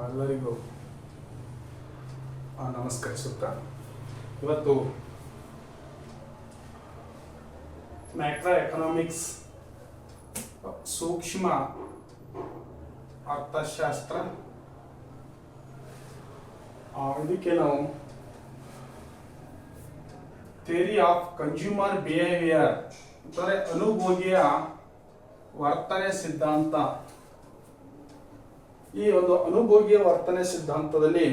ಎಲ್ಲರಿಗೂ ನಮಸ್ಕರಿಸುತ್ತಾ ಇವತ್ತು macro economics ಸೂಕ್ಷ್ಮ ಅರ್ಥಶಾಸ್ತ್ರ ಇದಕ್ಕೆ ನಾವು ಥಿಯರಿ ಆಫ್ ಕನ್ಸ್ಯೂಮರ್ ಬಿಹೇವಿಯರ್ ಅಂದರೆ ಅನುಭೋಗಿಯ ವರ್ತನೆ ಸಿದ್ಧಾಂತ. ಈ ಒಂದು ಅನುಭೋಗಿಯ ವರ್ತನೆ ಸಿದ್ಧಾಂತದಲ್ಲಿ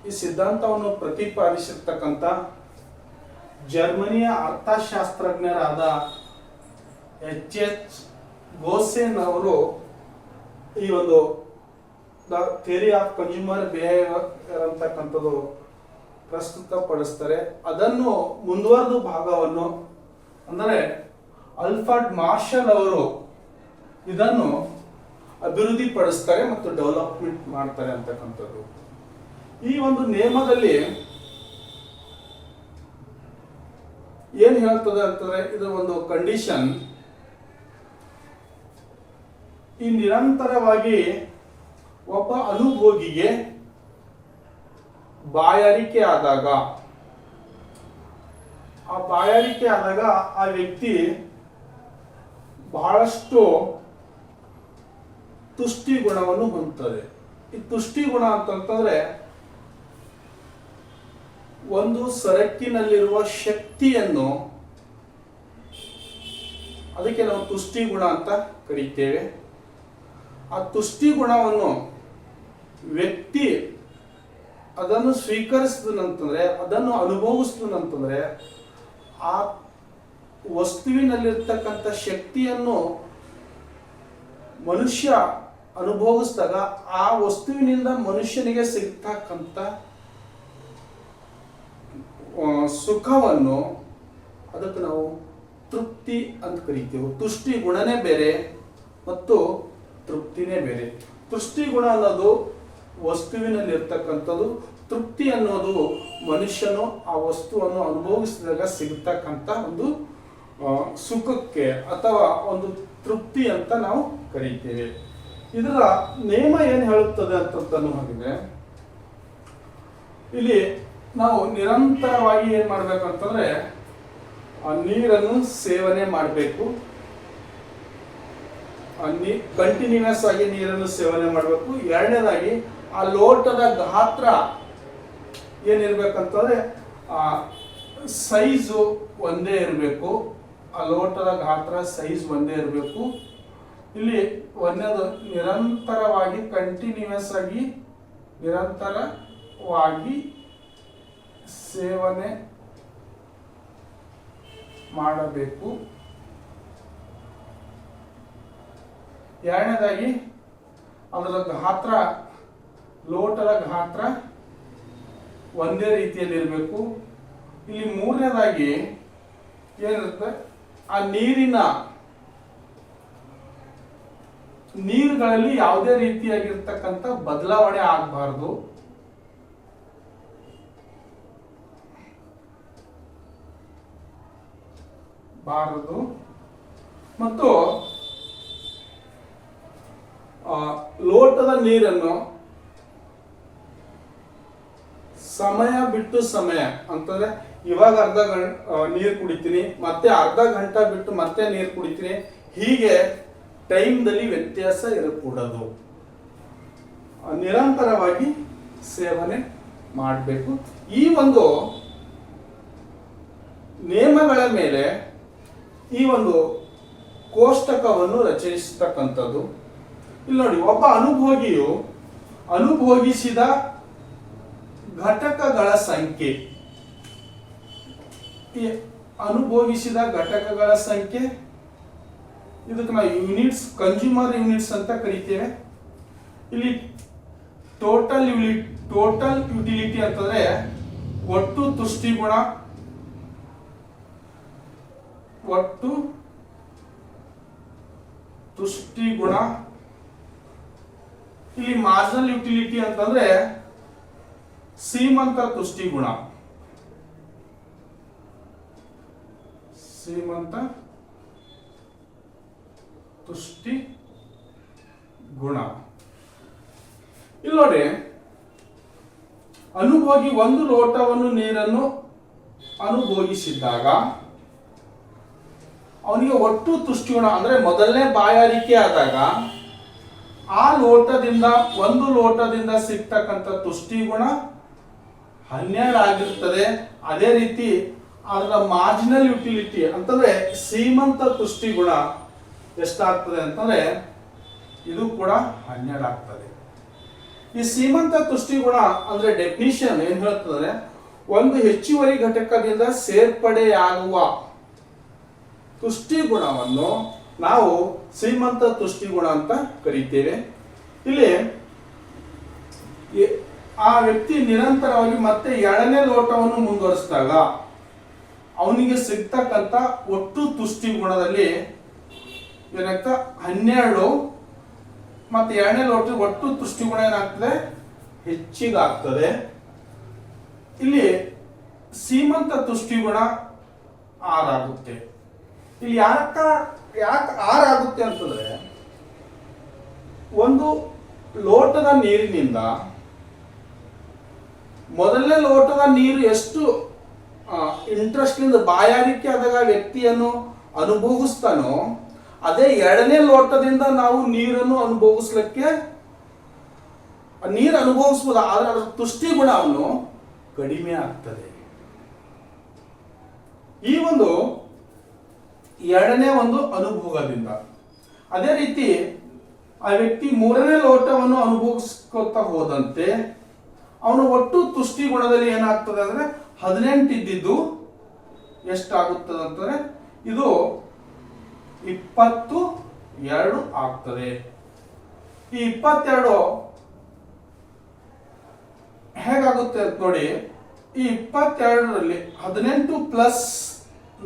ಈ ಸಿದ್ಧಾಂತವನ್ನು ಪ್ರತಿಪಾದಿಸಿರ್ತಕ್ಕಂಥ ಜರ್ಮನಿಯ ಅರ್ಥಶಾಸ್ತ್ರಜ್ಞರಾದ ಎಚ್ ಗೋಸೆನ್ ಅವರು ಈ ಒಂದು ಥಿಯರಿ ಆಫ್ ಕನ್ಸ್ಯೂಮರ್ ಬಿಹೇವಿಯರ್ ಅಂತಕ್ಕಂಥದ್ದು ಪ್ರಸ್ತುತಪಡಿಸ್ತಾರೆ. ಅದನ್ನು ಮುಂದುವರೆದ ಭಾಗವನ್ನು ಅಂದರೆ ಆಲ್ಫ್ರೆಡ್ ಮಾರ್ಷಲ್ ಅವರು ಇದನ್ನು ಅಭಿವೃದ್ಧಿಪಡಿಸ್ತಾರೆ ಮತ್ತು ಡೆವಲಪ್ಮೆಂಟ್ ಮಾಡ್ತಾರೆ ಅಂತಕ್ಕಂಥದ್ದು. ಈ ಒಂದು ನಿಯಮದಲ್ಲಿ ಏನ್ ಹೇಳ್ತದೆ ಅಂತಂದ್ರೆ, ಇದರ ಒಂದು ಕಂಡೀಷನ್, ಈ ನಿರಂತರವಾಗಿ ಒಬ್ಬ ಅನುಭೋಗಿಗೆ ಬಾಯಾರಿಕೆ ಆದಾಗ ಆ ವ್ಯಕ್ತಿ ಬಹಳಷ್ಟು ತುಷ್ಟಿ ಗುಣವನ್ನು ಹೊಂದುತ್ತದೆ. ಈ ತುಷ್ಟಿ ಗುಣ ಅಂತಂತಂದ್ರೆ ಒಂದು ಸರಕಿನಲ್ಲಿರುವ ಶಕ್ತಿಯನ್ನು, ಅದಕ್ಕೆ ನಾವು ತುಷ್ಟಿ ಗುಣ ಅಂತ ಕರೀತೇವೆ. ಆ ತುಷ್ಟಿ ಗುಣವನ್ನು ವ್ಯಕ್ತಿ ಅದನ್ನು ಸ್ವೀಕರಿಸಿದನಂತಂದ್ರೆ, ಅದನ್ನು ಅನುಭವಿಸಿದನಂತಂದ್ರೆ, ಆ ವಸ್ತುವಿನಲ್ಲಿರ್ತಕ್ಕಂಥ ಶಕ್ತಿಯನ್ನು ಮನುಷ್ಯ ಅನುಭವಿಸಿದಾಗ ಆ ವಸ್ತುವಿನಿಂದ ಮನುಷ್ಯನಿಗೆ ಸಿಗ್ತಕ್ಕಂಥ ಸುಖವನ್ನು, ಅದಕ್ಕೆ ನಾವು ತೃಪ್ತಿ ಅಂತ ಕರಿತೇವೆ. ತುಷ್ಟಿ ಗುಣನೇ ಬೇರೆ ಮತ್ತು ತೃಪ್ತಿನೇ ಬೇರೆ. ತುಷ್ಟಿ ಗುಣ ಅನ್ನೋದು ವಸ್ತುವಿನಲ್ಲಿರ್ತಕ್ಕಂಥದ್ದು, ತೃಪ್ತಿ ಅನ್ನೋದು ಮನುಷ್ಯನು ಆ ವಸ್ತುವನ್ನು ಅನುಭವಿಸಿದಾಗ ಸಿಗತಕ್ಕಂಥ ಒಂದು ಸುಖಕ್ಕೆ ಅಥವಾ ಒಂದು ತೃಪ್ತಿ ಅಂತ ನಾವು ಕರೀತೇವೆ. ಇದರ ನಿಯಮ ಏನು ಹೇಳುತ್ತದೆ ಅಂತಂತನೂ ಹಾಗಿದೆ. ಇಲ್ಲಿ ನಾವು ನಿರಂತರವಾಗಿ ಏನ್ ಮಾಡ್ಬೇಕಂತಂದ್ರೆ, ಆ ನೀರನ್ನು ಸೇವನೆ ಮಾಡಬೇಕು. ಕಂಟಿನ್ಯೂಸ್ ಆಗಿ ನೀರನ್ನು ಸೇವನೆ ಮಾಡಬೇಕು. ಎರಡನೇದಾಗಿ ಆ ಲೋಟದ ಗಾತ್ರ ಏನಿರ್ಬೇಕಂತಂದ್ರೆ ಆ ಸೈಜು ಒಂದೇ ಇರಬೇಕು. ಆ ಲೋಟದ ಗಾತ್ರ ಸೈಜ್ ಒಂದೇ ಇರಬೇಕು. ಇಲ್ಲಿ ಒಂದೇದು ನಿರಂತರವಾಗಿ ಸೇವನೆ ಮಾಡಬೇಕು. ಎರಡನೇದಾಗಿ ಅದರ ಗಾತ್ರ, ಲೋಟದ ಗಾತ್ರ ಒಂದೇ ರೀತಿಯಲ್ಲಿ ಇರಬೇಕು. ಇಲ್ಲಿ ಮೂರನೇದಾಗಿ ಏನಿರುತ್ತೆ, ಆ ನೀರುಗಳಲ್ಲಿ ಯಾವುದೇ ರೀತಿಯಾಗಿರ್ತಕ್ಕಂಥ ಬದಲಾವಣೆ ಆಗಬಾರದು. ಮತ್ತು ಲೋಟದ ನೀರನ್ನು ಸಮಯ ಬಿಟ್ಟು ಸಮಯ ಅಂತಂದ್ರೆ, ಇವಾಗ ಅರ್ಧ ನೀರು ಕುಡಿತೀನಿ, ಮತ್ತೆ ಅರ್ಧ ಗಂಟೆ ಬಿಟ್ಟು ಮತ್ತೆ ನೀರು ಕುಡಿತೀನಿ, ಹೀಗೆ ಟೈಮ್ದಲ್ಲಿ ವ್ಯತ್ಯಾಸ ಇರಕೂಡದು. ನಿರಂತರವಾಗಿ ಸೇವನೆ ಮಾಡಬೇಕು. ಈ ಒಂದು ನಿಯಮಗಳ ಮೇಲೆ ಈ ಒಂದು ಕೋಷ್ಟಕವನ್ನು ರಚಿಸತಕ್ಕಂಥದ್ದು. ಇಲ್ಲಿ ನೋಡಿ, ಒಬ್ಬ ಅನುಭೋಗಿಯು ಅನುಭೋಗಿಸಿದ ಘಟಕಗಳ ಸಂಖ್ಯೆ, ಈ ಅನುಭೋಗಿಸಿದ ಘಟಕಗಳ ಸಂಖ್ಯೆ, ಇದಕ್ಕೆ ನಾವು ಯೂನಿಟ್ಸ್, ಕನ್ಸ್ಯೂಮರ್ ಯೂನಿಟ್ಸ್ ಅಂತ ಕರಿತೇವೆ. ಇಲ್ಲಿ ಟೋಟಲ್ ಯುಟಿಲಿಟಿ ಅಂತಂದ್ರೆ ಒಟ್ಟು ತುಷ್ಟಿ ಗುಣ, ಇಲ್ಲಿ ಮಾರ್ಜಿನಲ್ ಯುಟಿಲಿಟಿ ಅಂತಂದ್ರೆ ಸೀಮಂತ ತುಷ್ಟಿ ಗುಣ. ತುಷ್ಟಿ ಗುಣ. ಇಲ್ಲಿ ನೋಡಿ, ಅನುಭೋಗಿ ಒಂದು ಲೋಟವನ್ನು ನೀರನ್ನು ಅನುಭೋಗಿಸಿದ್ದಾಗ ಅವನಿಗೆ ಒಟ್ಟು ತುಷ್ಟಿಗುಣ ಅಂದ್ರೆ ಮೊದಲನೇ ಬಾಯಾರಿಕೆ ಆದಾಗ ಆ ಲೋಟದಿಂದ ಒಂದು ಲೋಟದಿಂದ ಸಿಗ್ತಕ್ಕಂಥ ತುಷ್ಟಿಗುಣ 12 ಆಗಿರ್ತದೆ. ಅದೇ ರೀತಿ ಅದರ ಮಾರ್ಜಿನಲ್ ಯುಟಿಲಿಟಿ ಅಂತಂದ್ರೆ ಸೀಮಂತ ತುಷ್ಟಿಗುಣ ಎಷ್ಟಾಗ್ತದೆ ಅಂತಂದ್ರೆ ಇದು ಕೂಡ 12 ಆಗ್ತದೆ. ಈ ಸೀಮಂತ ತುಷ್ಟಿಗುಣ ಅಂದ್ರೆ ಡೆಫಿನಿಷನ್ ಏನ್ ಹೇಳ್ತಂದ್ರೆ ಒಂದು ಹೆಚ್ಚುವರಿ ಘಟಕದಿಂದ ಸೇರ್ಪಡೆಯಾಗುವ ತುಷ್ಟಿಗುಣವನ್ನು ನಾವು ಸೀಮಂತ ತುಷ್ಟಿಗುಣ ಅಂತ ಕರೀತೇವೆ. ಇಲ್ಲಿ ಆ ವ್ಯಕ್ತಿ ನಿರಂತರವಾಗಿ ಮತ್ತೆ 2ನೇ ಲೋಟವನ್ನು ಮುಂದುವರಿಸಿದಾಗ ಅವನಿಗೆ ಸಿಗ್ತಕ್ಕಂಥ ಒಟ್ಟು ತುಷ್ಟಿಗುಣದಲ್ಲಿ ಏನಾಗ್ತದೆ 12 ಮತ್ತೆ 2ನೇ ಲೋಟ ಒಟ್ಟು ತುಷ್ಟಿಗುಣ ಏನಾಗ್ತದೆ ಹೆಚ್ಚಿಗಾಗ್ತದೆ. ಇಲ್ಲಿ ಸೀಮಂತ ತುಷ್ಟಿಗುಣ 6 ಆಗುತ್ತೆ. ಇಲ್ಲಿ ಯಾಕೆ 6 ಆಗುತ್ತೆ ಅಂತಂದ್ರೆ ಒಂದು ಲೋಟದ ನೀರಿನಿಂದ ಮೊದಲನೇ ಲೋಟದ ನೀರು ಎಷ್ಟು ಇಂಟ್ರೆಸ್ಟ್ ನಿಂದ ಬಾಯಾರಿಕೆ ಆದಾಗ ವ್ಯಕ್ತಿಯನ್ನು ಅನುಭವಿಸ್ತಾನೋ ಅದೇ 2ನೇ ಲೋಟದಿಂದ ನಾವು ನೀರನ್ನು ಅನುಭವಿಸ್ಲಿಕ್ಕೆ ನೀರು ಅನುಭವಿಸಬಹುದು, ಆದ್ರೆ ಅದರ ತುಷ್ಟಿಗುಣವನ್ನು ಕಡಿಮೆ ಆಗ್ತದೆ. ಈ ಒಂದು 2ನೇ ಒಂದು ಅನುಭೋಗದಿಂದ. ಅದೇ ರೀತಿ ಆ ವ್ಯಕ್ತಿ 3ನೇ ಲೋಟವನ್ನು ಅನುಭವಿಸ್ಕೊತಾ ಹೋದಂತೆ ಅವನು ಒಟ್ಟು ತುಷ್ಟಿಗುಣದಲ್ಲಿ ಏನಾಗ್ತದೆ ಅಂದ್ರೆ 18 ಇದ್ದಿದ್ದು ಎಷ್ಟಾಗುತ್ತದೆ ಅಂತಂದ್ರೆ ಇದು 22 ಆಗ್ತದೆ. ಈ 22 ಹೇಗಾಗುತ್ತೆ ಅಂತ ನೋಡಿ, ಈ 22ರಲ್ಲಿ 18 ಪ್ಲಸ್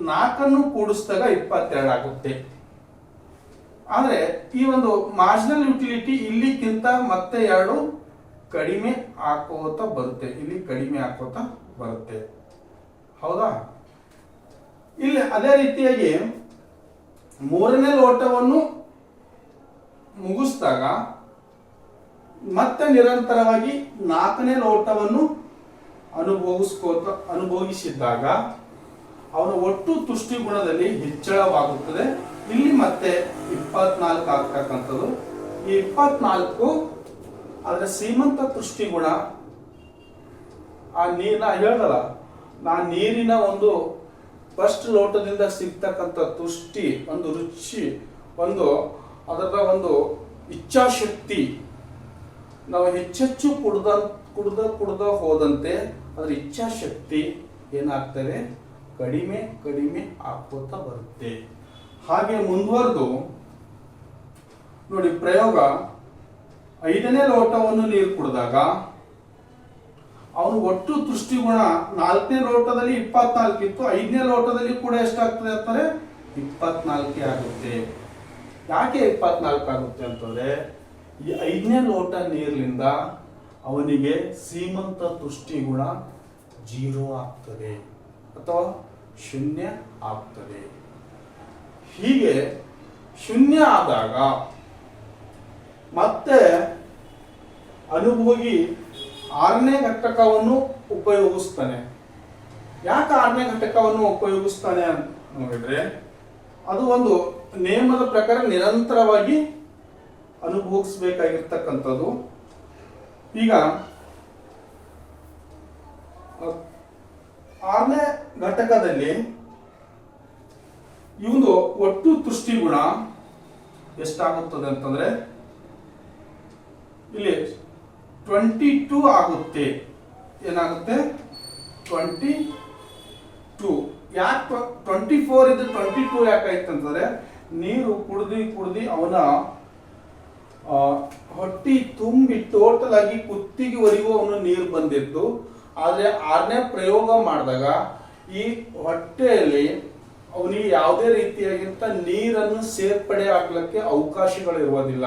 4 ಕೂಡಿಸಿದಾಗ 22 ಆಗುತ್ತೆ. ಆದ್ರೆ ಈ ಒಂದು ಮಾರ್ಜಿನಲ್ ಯುಟಿಲಿಟಿ ಇಲ್ಲಿಗಿಂತ ಮತ್ತೆ 2 ಕಡಿಮೆ ಹಾಕೋತಾ ಬರುತ್ತೆ, ಇಲ್ಲಿ ಕಡಿಮೆ ಹಾಕೋತಾ ಬರುತ್ತೆ. ಹೌದಾ? ಇಲ್ಲಿ ಅದೇ ರೀತಿಯಾಗಿ 3ನೇ ಲೋಟವನ್ನು ಮುಗಿಸಿದಾಗ ಮತ್ತೆ ನಿರಂತರವಾಗಿ 4ನೇ ಲೋಟವನ್ನು ಅನುಭೋಗಿಸಿದಾಗ ಅವನ ಒಟ್ಟು ತುಷ್ಟಿಗುಣದಲ್ಲಿ ಹೆಚ್ಚಳವಾಗುತ್ತದೆ. ಇಲ್ಲಿ ಮತ್ತೆ 24 ಆಗ್ತಕ್ಕಂಥದ್ದು. ಈ 24 ಅದರ ಶ್ರೀಮಂತ ತುಷ್ಟಿಗುಣ ಆ ನೀರಿನ ಹೇಳ್ದಲ್ಲ, ನೀರಿನ ಒಂದು ಫಸ್ಟ್ ಲೋಟದಿಂದ ಸಿಗ್ತಕ್ಕಂಥ ತುಷ್ಟಿ, ಒಂದು ರುಚಿ, ಒಂದು ಅದರ ಒಂದು ಇಚ್ಛಾಶಕ್ತಿ, ನಾವು ಹೆಚ್ಚೆಚ್ಚು ಕುಡ್ದ ಹೋದಂತೆ ಅದರ ಇಚ್ಛಾಶಕ್ತಿ ಏನಾಗ್ತದೆ ಕಡಿಮೆ ಕಡಿಮೆ ಆಗ್ಕೋತಾ ಬರುತ್ತೆ. ಹಾಗೆ ಮುಂದುವರೆದು ನೋಡಿ, ಪ್ರಯೋಗ 5ನೇ ಲೋಟವನ್ನು ನೀರು ಕುಡಿದಾಗ ಅವನು ಒಟ್ಟು ತುಷ್ಟಿಗುಣ 4ನೇ ಲೋಟದಲ್ಲಿ 24 ಇತ್ತು, 5ನೇ ಲೋಟದಲ್ಲಿ ಕೂಡ ಎಷ್ಟಾಗ್ತದೆ ಅಂತಾರೆ 24 ಆಗುತ್ತೆ. ಯಾಕೆ 24 ಆಗುತ್ತೆ ಅಂತಂದ್ರೆ ಈ 5ನೇ ಲೋಟ ನೀರಿನಿಂದ ಅವನಿಗೆ ಸೀಮಂತ ತುಷ್ಟಿಗುಣ 0 ಆಗ್ತದೆ ಅಥವಾ 0 ಆಗ್ತದೆ. ಹೀಗೆ 0 ಆದಾಗ ಮತ್ತೆ ಅನುಭೋಗಿ 6ನೇ ಘಟಕವನ್ನು ಉಪಯೋಗಿಸ್ತಾನೆ. ಯಾಕೆ 6ನೇ ಘಟಕವನ್ನು ಉಪಯೋಗಿಸ್ತಾನೆ ಅಂತ ನೋಡಿದ್ರೆ ಅದು ಒಂದು ನಿಯಮದ ಪ್ರಕಾರ ನಿರಂತರವಾಗಿ ಅನುಭವಿಸಬೇಕಾಗಿರ್ತಕ್ಕಂಥದ್ದು. ಈಗ 6ನೇ ಘಟಕದಲ್ಲಿ ಇವನು ಒಟ್ಟು ತುಷ್ಟಿಗುಣ ಎಷ್ಟಾಗುತ್ತದೆ ಅಂತಂದ್ರೆ ಇಲ್ಲಿ 22 ಆಗುತ್ತೆ. ಏನಾಗುತ್ತೆ 22. ಯಾಕೆ 24 ಇದ್ರೆ 22 ಯಾಕಾಯ್ತು ಅಂತಂದ್ರೆ ನೀರು ಕುಡ್ದಿ ಅವನ ಹೊಟ್ಟಿ ತುಂಬಿ ಟೋಟಲ್ ಆಗಿ ಕುತ್ತಿಗೆವರೆಗೂ ಅವನು ನೀರು ಬಂದಿತ್ತು. ಆದ್ರೆ 6ನೇ ಪ್ರಯೋಗ ಮಾಡಿದಾಗ ಈ ಹೊಟ್ಟೆಯಲ್ಲಿ ಅವನಿಗೆ ಯಾವುದೇ ರೀತಿಯಾಗಿಂತ ನೀರನ್ನು ಸೇರ್ಪಡೆ ಆಗ್ಲಿಕ್ಕೆ ಅವಕಾಶಗಳು ಇರುವುದಿಲ್ಲ.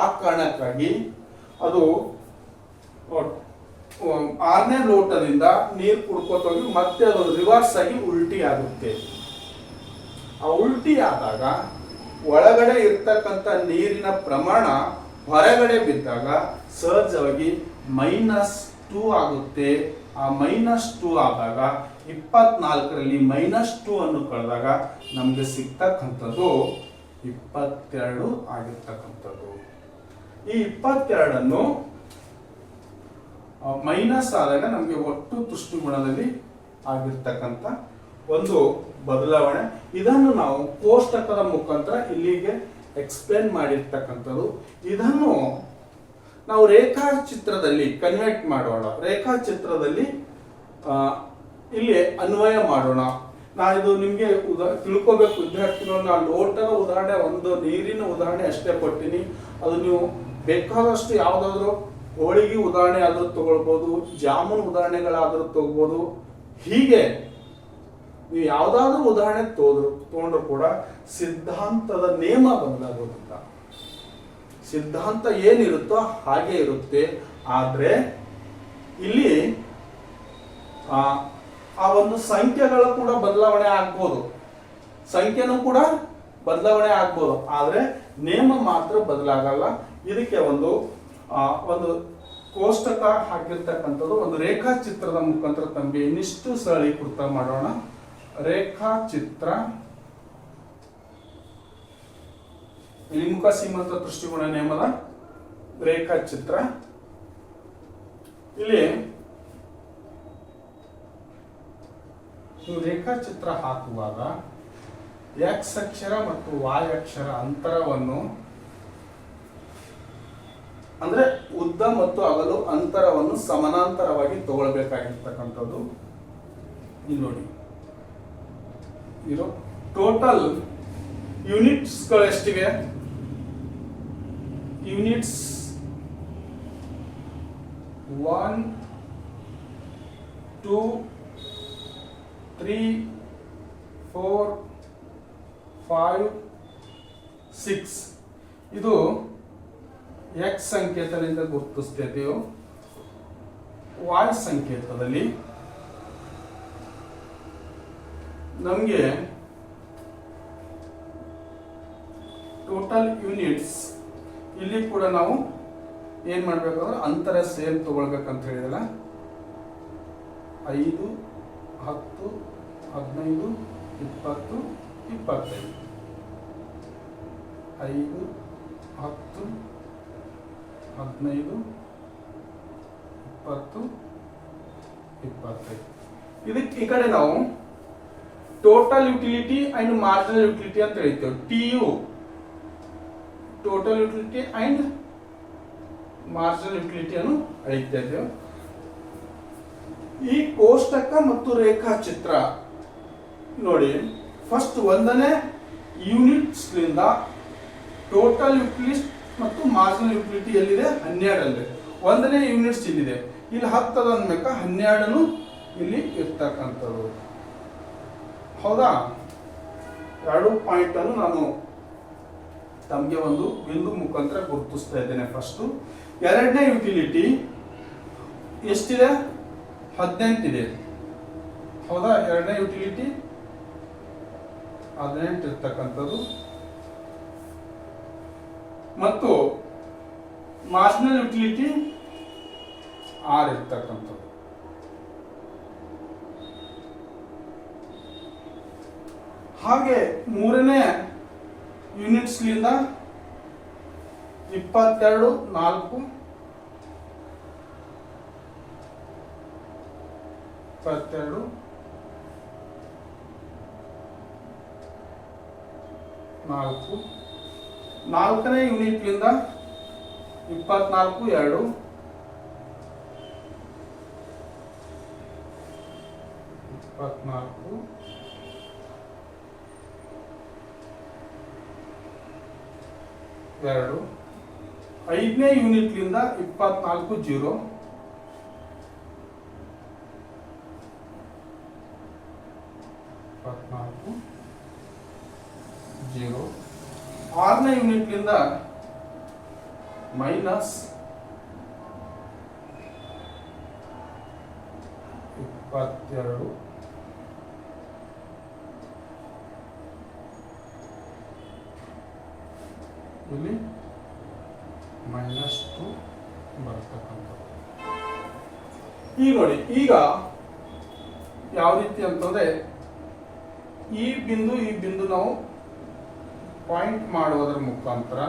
ಆ ಕಾರಣಕ್ಕಾಗಿ ಅದು 6ನೇ ಲೋಟದಿಂದ ನೀರು ಕುಡ್ಕೋತೋಗಿ ಮತ್ತೆ ಅದು ರಿವರ್ಸ್ ಆಗಿ ಉಲ್ಟಿ ಆಗುತ್ತೆ. ಆ ಉಲ್ಟಿ ಆದಾಗ ಒಳಗಡೆ ಇರ್ತಕ್ಕಂಥ ನೀರಿನ ಪ್ರಮಾಣ ಹೊರಗಡೆ ಬಿದ್ದಾಗ ಸಹಜವಾಗಿ -2 ಆಗುತ್ತೆ. ಆ -2 ಆದಾಗ 24ರಲ್ಲಿ -2 ಅನ್ನು ಕಳೆದಾಗ ನಮ್ಗೆ ಸಿಗ್ತಕ್ಕಂಥದ್ದು 22 ಆಗಿರ್ತಕ್ಕಂಥದ್ದು. ಈ 22 ಮೈನಸ್ ಆದಾಗ ನಮಗೆ ಒಟ್ಟು ತುಷ್ಟುಗುಣದಲ್ಲಿ ಆಗಿರ್ತಕ್ಕಂಥ ಒಂದು ಬದಲಾವಣೆ. ಇದನ್ನು ನಾವು ಕೋಷ್ಟಕದ ಮುಖಾಂತರ ಇಲ್ಲಿಗೆ ಎಕ್ಸ್ಪ್ಲೇನ್ ಮಾಡಿರ್ತಕ್ಕಂಥದ್ದು. ಇದನ್ನು ನಾವು ರೇಖಾಚಿತ್ರದಲ್ಲಿ ಕನ್ವರ್ಟ್ ಮಾಡೋಣ. ರೇಖಾಚಿತ್ರದಲ್ಲಿ ಇಲ್ಲಿ ಅನ್ವಯ ಮಾಡೋಣ. ಇದು ನಿಮಗೆ ತಿಳ್ಕೋಬೇಕು ವಿದ್ಯಾರ್ಥಿಗಳು. ನಾನು ಲೋಟದ ಉದಾಹರಣೆ, ಒಂದು ನೀರಿನ ಉದಾಹರಣೆ ಅಷ್ಟೇ ಕೊಟ್ಟಿನಿ. ಅದು ನೀವು ಬೇಕಾದಷ್ಟು ಯಾವುದಾದ್ರೂ ಹೋಳಿಗೆ ಉದಾಹರಣೆ ಆದರೂ ತಗೊಳ್ಬೋದು, ಜಾಮೂನ್ ಉದಾಹರಣೆಗಳಾದರೂ ತಗೋಬಹುದು. ಹೀಗೆ ನೀವು ಯಾವುದಾದ್ರೂ ಉದಾಹರಣೆ ತಗೊಂಡ್ರು ಕೂಡ ಸಿದ್ಧಾಂತದ ನಿಯಮ ಬದಲಾಗೋದಿಲ್ಲ. ಸಿದ್ಧಾಂತ ಏನಿರುತ್ತೋ ಹಾಗೆ ಇರುತ್ತೆ. ಆದ್ರೆ ಇಲ್ಲಿ ಆ ಒಂದು ಸಂಖ್ಯೆಗಳು ಕೂಡ ಬದಲಾವಣೆ ಆಗ್ಬೋದು, ಸಂಖ್ಯೆನೂ ಕೂಡ ಬದಲಾವಣೆ ಆಗ್ಬೋದು. ಆದ್ರೆ ನಿಯಮ ಮಾತ್ರ ಬದಲಾಗಲ್ಲ. ಇದಕ್ಕೆ ಒಂದು ಕೋಷ್ಟಕ ಹಾಕಿರ್ತಕ್ಕಂಥದ್ದು ಒಂದು ರೇಖಾಚಿತ್ರದ ಮುಖಾಂತರ ತಮಗೆ ಇನ್ನಿಷ್ಟು ಸರಳೀಕೃತ ಮಾಡೋಣ. ರೇಖಾಚಿತ್ರ, ಇಳಿಮುಖ ಸೀಮಂತ ದೃಷ್ಟಿಕೋನ ನಿಯಮದ ರೇಖಾಚಿತ್ರ. ಇಲ್ಲಿ ರೇಖಾಚಿತ್ರ ಹಾಕುವಾಗ X ಅಕ್ಷರ ಮತ್ತು Y ಅಕ್ಷರ ಅಂತರವನ್ನು, ಅಂದ್ರೆ ಉದ್ದ ಮತ್ತು ಅಗಲು ಅಂತರವನ್ನು ಸಮಾನಾಂತರವಾಗಿ ತಗೊಳ್ಬೇಕಾಗಿರ್ತಕ್ಕಂಥದ್ದು. ಇಲ್ಲಿ ನೋಡಿ, ಇರೋ ಟೋಟಲ್ ಯೂನಿಟ್ಸ್ಗಳು ಎಷ್ಟಿವೆ? ಯೂನಿಟ್ಸ್ 1 2 3 4 5 6. ಇದು X ಸಂಕೇತದಿಂದ ಗುರುತಿಸ್ತಿದೆಯೋ, Y ಸಂಕೇತದಲ್ಲಿ ನಮಗೆ ಟೋಟಲ್ ಯೂನಿಟ್ಸ್. ಇಲ್ಲಿ ಕೂಡ ನಾವು ಏನ್ ಮಾಡ್ಬೇಕಂದ್ರೆ ಅಂತರ ಸೇಮ್ ತಗೊಳ್ಬೇಕಂತ ಹೇಳಿದಲ್ಲ. 5 10 15 20 25 5 10 15 20 25. ಇದಕ್ಕೆ ಈ ಕಡೆ ನಾವು total utility and marginal utility ಅಂತ ಹೇಳ್ತೇವೆ. TU total utility and marginal utility ಅನ್ನು ಅಳಿತಾ ಇದ್ದೇವೆ. ಈ ಕೋಷ್ಟಕ ಮತ್ತು ರೇಖಾಚಿತ್ರ ನೋಡಿ, ಫಸ್ಟ್ ಒಂದನೇ ಯೂನಿಟ್ಸ್ ಲಿಂದ ಟೋಟಲ್ ಯುಟಿಲಿಟಿ ಮತ್ತು ಮಾರ್ಜಿನಲ್ ಯುಟಿಲಿಟಿ ಎಲ್ಲಿದೆ? 12 ಒಂದನೇ ಯೂನಿಟ್ಸ್ ಇಲ್ಲಿದೆ. ಇಲ್ಲಿ 10 ಅಂದ್ಮೇಕ 12 ಇಲ್ಲಿ ಇರ್ತಕ್ಕಂಥದ್ದು. ಹೌದಾ? 2 ಪಾಯಿಂಟ್ ಅನ್ನು ನಾನು ತಮಗೆ ಒಂದು ಬಿಂದು ಮುಖಾಂತರ ಗುರುತಿಸ್ತಾ ಇದ್ದೇನೆ. ಫಸ್ಟ್ ಎರಡನೇ ಯುಟಿಲಿಟಿ ಎಷ್ಟಿದೆ? 18 ಇದೆ. ಹೌದಾ? ಎರಡನೇ ಯುಟಿಲಿಟಿ 18 ಇರ್ತಕ್ಕಂಥದ್ದು. ಮತ್ತು ಮಾರ್ಜಿನಲ್ ಯುಟಿಲಿಟಿ 6 ಇರ್ತಕ್ಕಂಥದ್ದು. ಹಾಗೆ ಮೂರನೇ ಯೂನಿಟ್ಸ್ ಲಿಂದ 22 4 22 4 ನಾಲ್ಕನೇ ಯೂನಿಟ್ ಲಿಂದ 24 2 24 2. ಐದನೇ ಯೂನಿಟ್ ಲಿಂದ 24 0 24 0. ಆರನೇ ಯೂನಿಟ್ ಲಿಂದ ಮೈನಸ್ 22 ಇಲ್ಲಿ -2 ಬರ್ತಕ್ಕಂಥದ್ದು. ಈಗ ನೋಡಿ, ಈಗ ಯಾವ ರೀತಿ ಅಂತಂದ್ರೆ ಈ ಬಿಂದು ನಾವು ಪಾಯಿಂಟ್ ಮಾಡುವುದರ ಮುಖಾಂತರ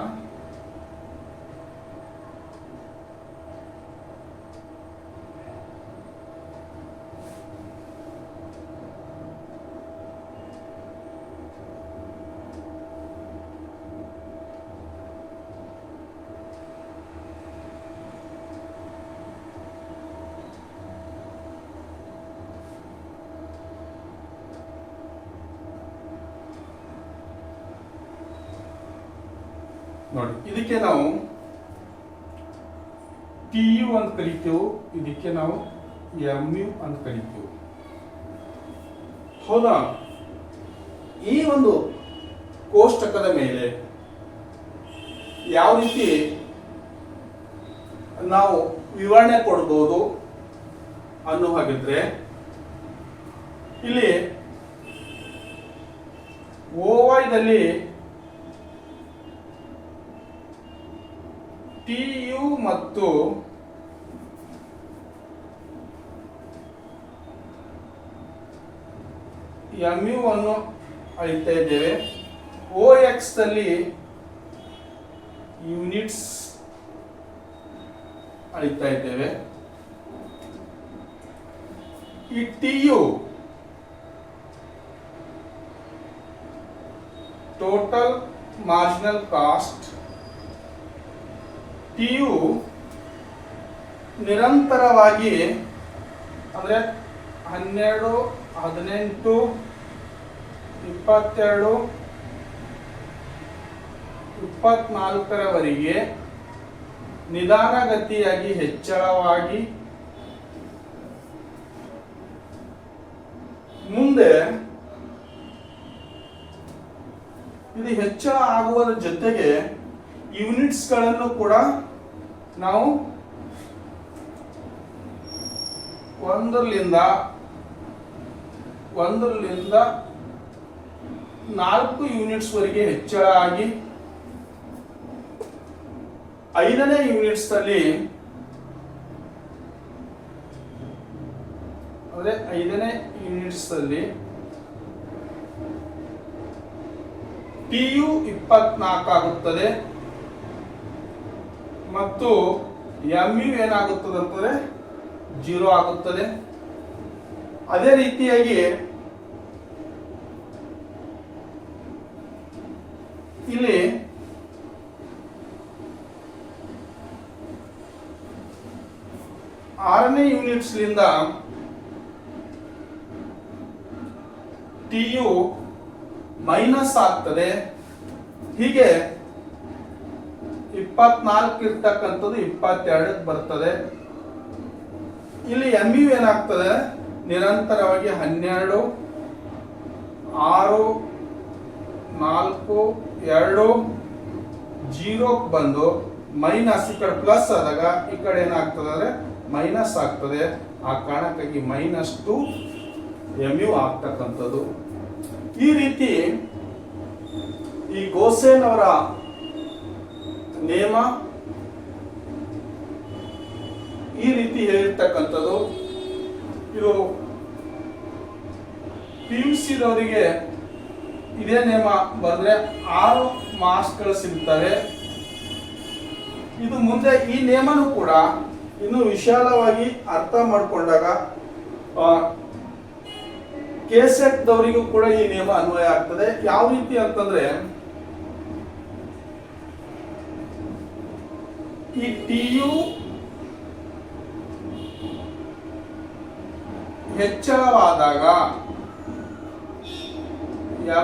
ನೋಡಿ, ಇದಕ್ಕೆ ನಾವು TU ಅಂತ ಕರಿತೀವಿ, ಇದಕ್ಕೆ ನಾವು MU ಅಂತ ಕರಿತೀವಿ. ಹೌದಾ? ಈ ಒಂದು ಕೋಷ್ಟಕದ ಮೇಲೆ ಯಾವ ರೀತಿ ನಾವು ವಿವರಣೆ ಕೊಡ್ಬೋದು ಅನ್ನೋ ಹಾಗಿದ್ರೆ, ಇಲ್ಲಿ ಓವೈದಲ್ಲಿ TU ಮತ್ತು MU ಅನ್ನು ಅಳಿತಾ ಇದ್ದೇವೆ. OX ದಲ್ಲಿ ಯೂನಿಟ್ಸ್ ಅಳಿತಾ ಇದ್ದೇವೆ. ಈ TU total marginal cost, TU ನಿರಂತರವಾಗಿ ಅಂದರೆ 12, 18, 22, 24ರವರೆಗೆ ನಿಧಾನಗತಿಯಾಗಿ ಹೆಚ್ಚಳವಾಗಿ ಮುಂದೆ ಇದು ಹೆಚ್ಚಳ ಆಗುವುದರ ಜೊತೆಗೆ ಯೂನಿಟ್ಸ್ ಗಳನ್ನು ಕೂಡ ನಾವು 1ರಿಂದ 4 ಯೂನಿಟ್ಸ್ ವರೆಗೆ ಹೆಚ್ಚಳ ಆಗಿ 5ನೇ ಯೂನಿಟ್ಸ್ ಅಲ್ಲಿ ಅಂದ್ರೆ 5ನೇ ಯೂನಿಟ್ಸ್ ಅಲ್ಲಿ TU 24 ಆಗುತ್ತದೆ ಮತ್ತು MU ಏನಾಗುತ್ತದೆ ಅಂತಂದ್ರೆ 0 ಆಗುತ್ತದೆ. ಅದೇ ರೀತಿಯಾಗಿ ಇಲ್ಲಿ ಆರನೇ ಯೂನಿಟ್ಸ್ ಲಿಂದ TU ಮೈನಸ್ ಆಗ್ತದೆ. ಹೀಗೆ 24 ಇರ್ತಕ್ಕಂಥದ್ದು 22ಕ್ಕೆ ಬರ್ತದೆ. ಇಲ್ಲಿ MU ಏನಾಗ್ತದೆ, ನಿರಂತರವಾಗಿ 12, 6, 4, 2, 0ಕ್ಕೆ ಬಂದು ಮೈನಸ್, ಈ ಕಡೆ ಪ್ಲಸ್ ಆದಾಗ ಈ ಕಡೆ ಏನಾಗ್ತದೆ ಅಂದ್ರೆ ಮೈನಸ್ ಆಗ್ತದೆ. ಆ ಕಾರಣಕ್ಕಾಗಿ -2 MU ಆಗ್ತಕ್ಕಂಥದ್ದು. ಈ ರೀತಿ ಈ ಗೋಸೆನ್ ಅವರ ನೇಮ ಈ ರೀತಿ ಹೇಳಿರ್ತಕ್ಕಂಥದ್ದು. ಇದು PUC ದವರಿಗೆ ಇದೇ ನೇಮ ಬಂದ್ರೆ 6 ಮಾರ್ಕ್ಸ್ಗಳು ಸಿಗ್ತವೆ. ಇದು ಮುಂದೆ ಈ ನೇಮನೂ ಕೂಡ ಇನ್ನು ವಿಶಾಲವಾಗಿ ಅರ್ಥ ಮಾಡಿಕೊಂಡಾಗ KSET ದವರಿಗೂ ಕೂಡ ಈ ನಿಯಮ ಅನ್ವಯ ಆಗ್ತದೆ. ಯಾವ ರೀತಿ ಅಂತಂದ್ರೆ, ಈ TU ಹೆಚ್ಚಳವಾದಾಗ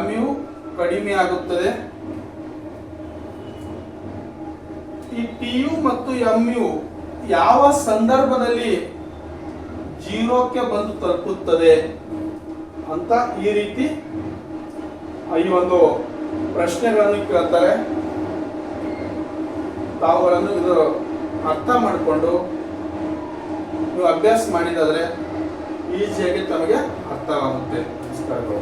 MU ಕಡಿಮೆ ಆಗುತ್ತದೆ. ಈ TU ಮತ್ತು MU ಯಾವ ಸಂದರ್ಭದಲ್ಲಿ 0ಕ್ಕೆ ಬಂದು ತಲುಪುತ್ತದೆ ಅಂತ ಈ ರೀತಿ ಈ ಒಂದು ಪ್ರಶ್ನೆಗಳನ್ನು ಕೇಳ್ತಾರೆ. ತಾವುಗಳನ್ನು ಇದು ಅರ್ಥ ಮಾಡಿಕೊಂಡು ನೀವು ಅಭ್ಯಾಸ ಮಾಡಿದಾದ್ರೆ ಈಸಿಯಾಗಿ ತಮಗೆ ಅರ್ಥವಾಗುತ್ತೆ. ನಮಸ್ಕಾರಗಳು.